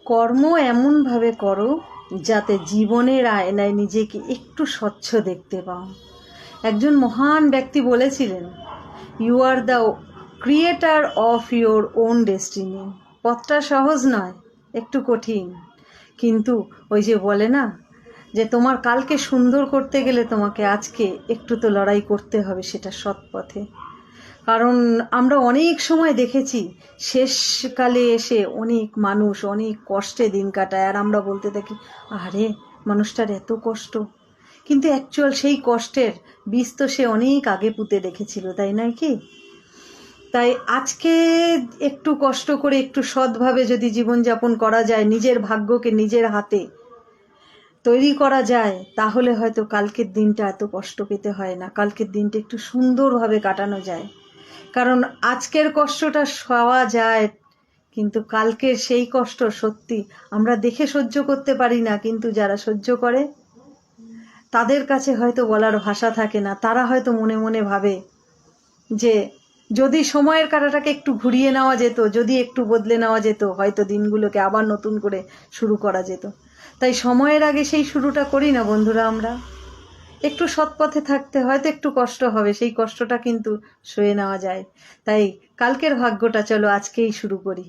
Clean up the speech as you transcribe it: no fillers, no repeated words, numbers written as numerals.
কর্ম এমনভাবে করো যাতে জীবনের আয়নায় নিজেকে একটু স্বচ্ছ দেখতে পাও। একজন মহান ব্যক্তি বলেছিলেন, you are the creator of your own destiny. পথটা সহজ নয়, একটু কঠিন, কিন্তু ওই যে বলে না যে তোমার কালকে সুন্দর করতে গেলে তোমাকে আজকে একটু তো লড়াই করতে হবে, সেটা সৎ পথে। কারণ আমরা অনেক সময় দেখেছি শেষকালে এসে অনেক মানুষ অনেক কষ্টে দিন কাটায়, আর আমরা বলতে থাকি আরে মানুষটার এত কষ্ট, কিন্তু অ্যাকচুয়াল সেই কষ্টের বীজ তো সে অনেক আগে পুঁতে রেখেছিল, তাই নয় কি? তাই আজকে একটু কষ্ট করে একটু সৎভাবে যদি জীবনযাপন করা যায়, নিজের ভাগ্যকে নিজের হাতে তৈরি করা যায়, তাহলে হয়তো কালকের দিনটা এত কষ্ট পেতে হয় না, কালকের দিনটা একটু সুন্দরভাবে কাটানো যায়। কারণ আজকের কষ্টটা সওয়া যায়, কিন্তু কালকের সেই কষ্ট সত্যি আমরা দেখে সহ্য করতে পারি না, কিন্তু যারা সহ্য করে তাদের কাছে হয়তো বলার ভাষা থাকে না। তারা হয়তো মনে মনে ভাবে যে যদি সময়ের কাঁটাটাকে একটু ঘুরিয়ে নেওয়া যেত, যদি একটু বদলে নেওয়া যেত, হয়তো দিনগুলোকে আবার নতুন করে শুরু করা যেত। তাই সময়ের আগে সেই শুরুটা করি না বন্ধুরা। আমরা একটু সৎ পথে থাকতে হয়তো একটু কষ্ট হবে, সেই কষ্টটা কিন্তু সয়ে নেওয়া যায়। তাই কালকের ভাগ্যটা চলো আজকেই শুরু করি।